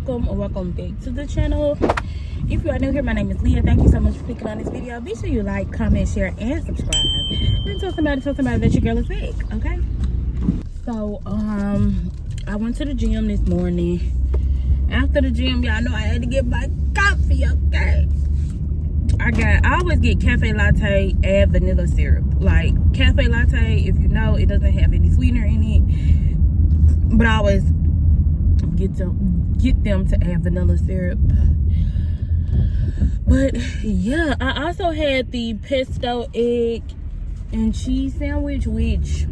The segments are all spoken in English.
welcome or welcome back to the channel. If you are new here, my name is Leah. Thank you so much for clicking on this video. Be sure you like, comment, share, and subscribe, and tell somebody that your girl is back. Okay, so I went to the gym this morning. After the gym, y'all know I had to get my coffee. Okay, I always get cafe latte, add vanilla syrup. Like cafe latte, if you know, it doesn't have any sweetener in it, but I always get them to add vanilla syrup. But yeah, I also had the pesto egg and cheese sandwich, which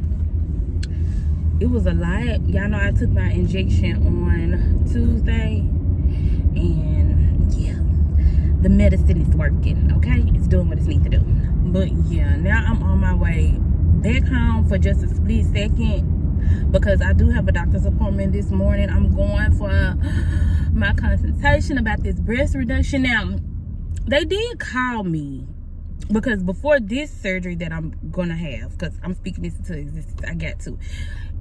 it was a lot. Y'all know I took my injection on Tuesday, and yeah, the medicine is working. Okay, it's doing what it needs to do. But yeah, now I'm on my way back home for just a split second, because I do have a doctor's appointment this morning. I'm going for my consultation about this breast reduction. Now, they did call me because before this surgery that I'm gonna have, because I'm speaking this into existence, I got to,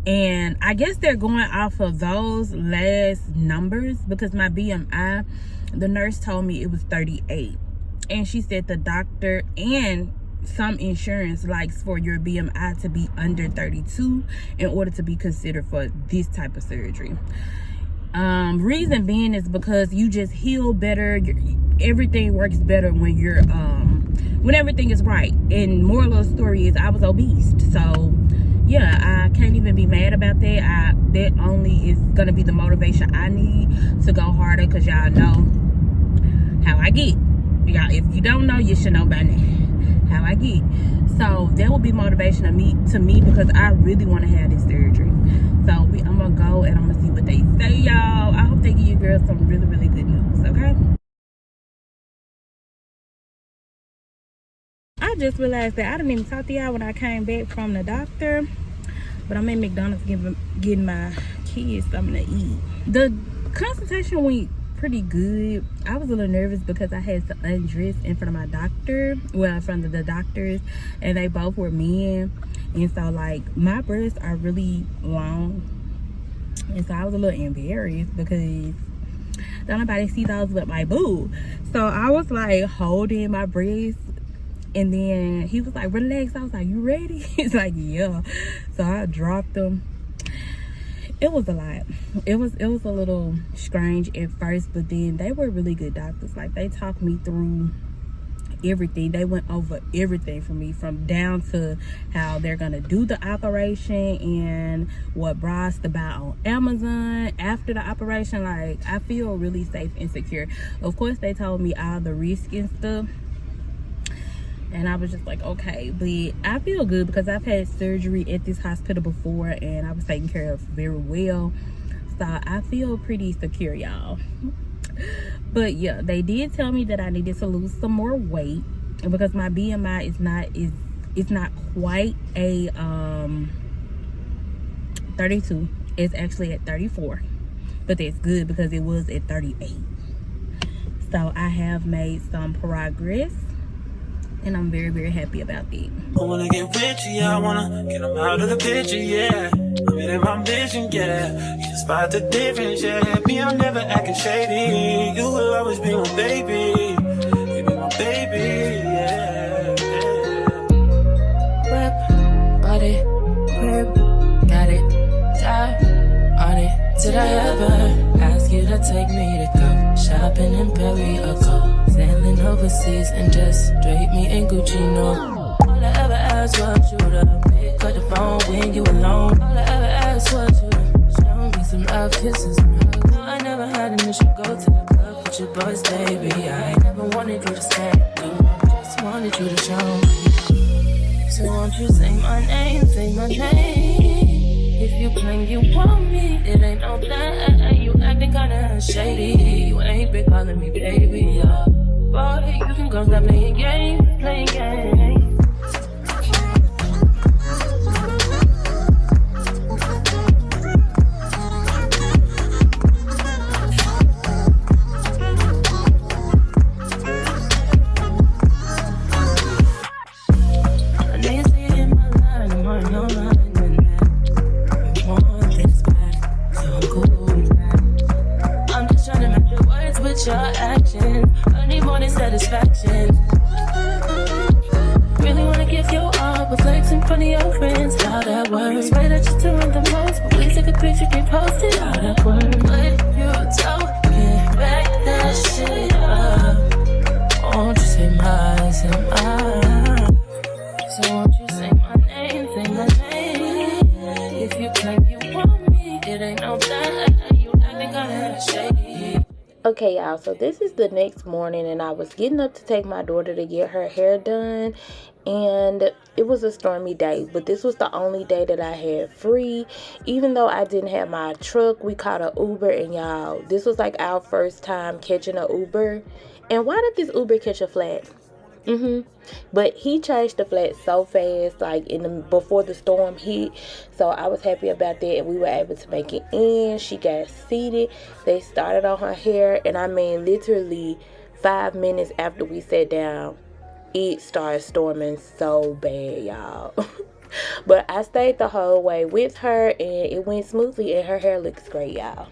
and I guess they're going off of those last numbers, because my BMI, the nurse told me it was 38, and she said the doctor and some insurance likes for your BMI to be under 32 in order to be considered for this type of surgery. Reason being is because you just heal better. Everything works better when you're when everything is right. And moral of the story is I was obese, so yeah, I can't even be mad about that. That only is gonna be the motivation I need to go harder, because y'all know how I get. Y'all, if you don't know, you should know by now how I get. So that will be motivation to me because I really want to have this surgery. So I'm gonna go and I'm gonna see what they say, y'all. I hope they give you girls some really, really good news. Okay, I just realized that I didn't even talk to y'all when I came back from the doctor, but I'm in McDonald's getting my kids something to eat. The consultation went pretty good. I was a little nervous because I had to undress in front of my doctor, well, in front of the doctors, and they both were men, and so like my breasts are really long, and so I was a little embarrassed because don't nobody see those but my boo. So I was like holding my breasts, and then he was like, relax. I was like, you ready? He's like, yeah. So I dropped them. It was a lot. It was a little strange at first, but then they were really good doctors. Like, they talked me through everything. They went over everything for me, from down to how they're gonna do the operation and what bras to buy on Amazon after the operation. Like, I feel really safe and secure. Of course, they told me all the risk and stuff, and I was just like, okay. But I feel good because I've had surgery at this hospital before and I was taken care of very well. So I feel pretty secure, y'all. But yeah, they did tell me that I needed to lose some more weight, and because my BMI is not quite a 32. It's actually at 34. But that's good because it was at 38. So I have made some progress, and I'm very, very happy about that. I wanna get rich, yeah, I wanna get them out of the picture, yeah. I'm in my vision, yeah. You spot the difference, yeah. Me, I'm never acting shady. You will always be my baby. You be my baby, yeah. Whip, body, crib, got it, die on it. Did I ever ask you to take me to go shopping in Paris or go sailing overseas and just drape me in Gucci? No, all I ever asked was you to pick up the phone when you alone. All I ever asked was you to show me some love, kisses and hugs. No, I never had an issue, go to the club with your boys, baby. I ain't never wanted you to stay, no, just wanted you to show me. So won't you say my name, say my name? If you claim you want me, it ain't no plan. You acting kinda shady. You ain't been calling me baby, yeah. Boy, you can go stop playing games, playing games. I'm just trying to with your action. I need more than satisfaction. Really wanna give you all, with flex in front of your friends. How that works? Way that you're doing the most, but please take a picture, can post it. How that works? But you don't get back that shit up. Won't you say mine, say mine? So won't you say my name, say my name? If you claim you want me, it ain't no that. You acting kinda shady. Okay, y'all, so this is the next morning, and I was getting up to take my daughter to get her hair done, and it was a stormy day, but this was the only day that I had free. Even though I didn't have my truck, we caught an Uber, and y'all, this was like our first time catching an Uber. And why did this Uber catch a flat? But he changed the flat so fast, like before the storm hit. So I was happy about that, and we were able to make it in. She got seated. They started on her hair, and I mean literally 5 minutes after we sat down, it started storming so bad, y'all. But I stayed the whole way with her, and it went smoothly, and her hair looks great, y'all.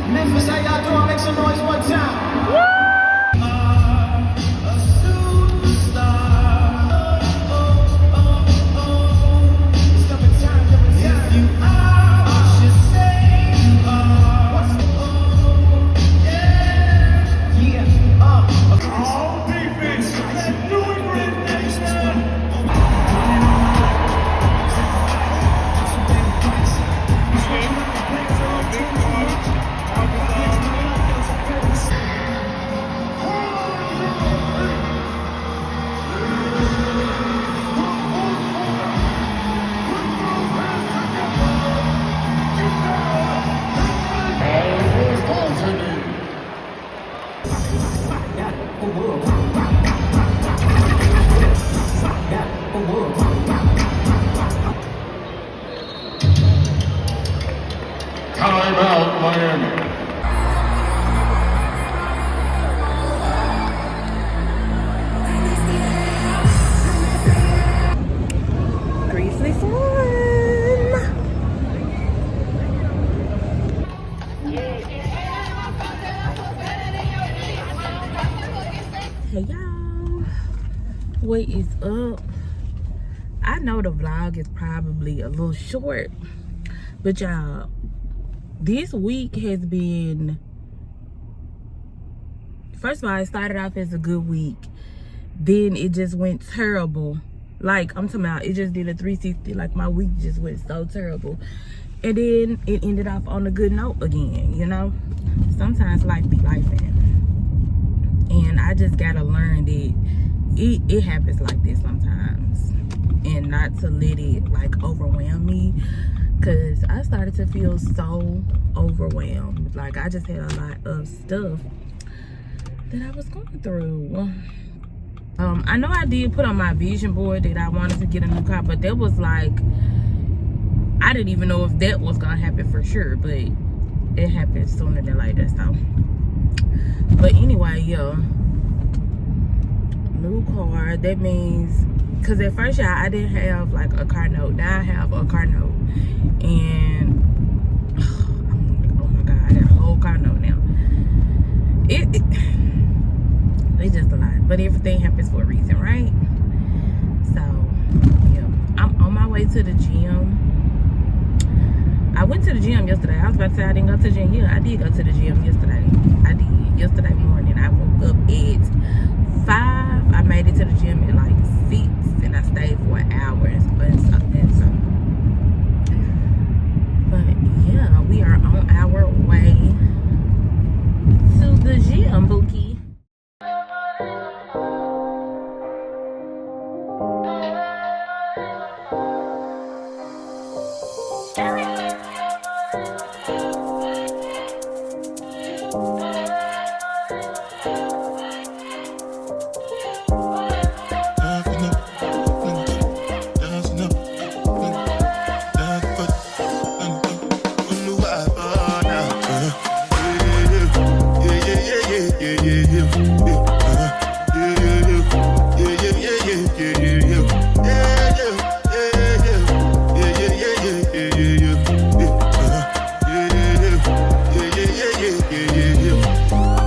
Memphis, how y'all doing? Make some noise one time. Time out, Miami. Grizzly fun. Hey y'all, what is up? I know the vlog is probably a little short, but y'all, this week has been, first of all, it started off as a good week, then it just went terrible. Like, I'm talking about, it just did a 360. Like, my week just went so terrible, and then it ended off on a good note again. You know, sometimes life be lifing, and I just gotta learn that it happens like this sometimes, and not to let it like overwhelm me, because I started to feel so overwhelmed. Like, I just had a lot of stuff that I was going through. I know I did put on my vision board that I wanted to get a new car, but that was like, I didn't even know if that was gonna happen for sure, but it happened sooner than later. So, but anyway, yeah, new car. That means, because at first, y'all, I didn't have like a car note. Now I have a car note, and oh my god, I got a whole car note now. It's just a lot, but everything happens for a reason, right? So yeah, I'm on my way to the gym. I went to the gym yesterday. I was about to say I didn't go to the gym. Yeah, I did go to the gym yesterday. I did. Yesterday morning, I woke up at 5. I made it to the gym at like 6, and I stayed for an hour and something. So, but yeah, we are on our Humbuki.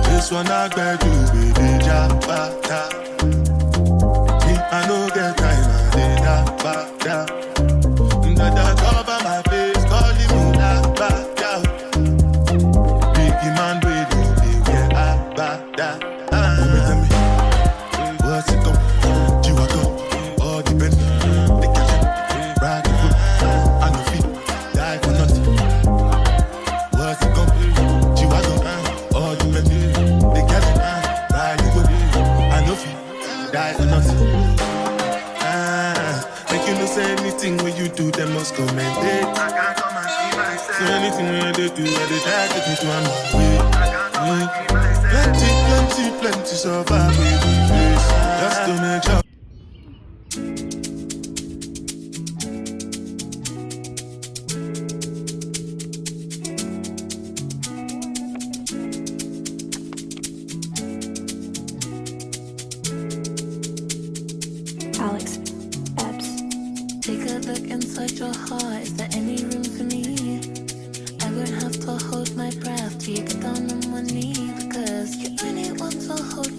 This one I got you with the jabata. Me, I no get time, I did jabata. That cover my face, calling me jabata. Biggie man, we do the way jabata. Tell me, what's it come? Chihuahua, all the men, they catch it, ride the foot, I no feet, die for nothing. What's it come? Chihuahua, all the men, they catch it, ride the foot, I no feet, die for nothing. Make you no say anything when you do, they must commend it. I can't come and see myself. So anything when they do, I they try to take me to another way. Plenty survive with the face. Just to make sure. Alex Epps. Take a look inside your heart. Is there any room for me? I won't have to hold my breath till you get down on one knee, because you only want to hold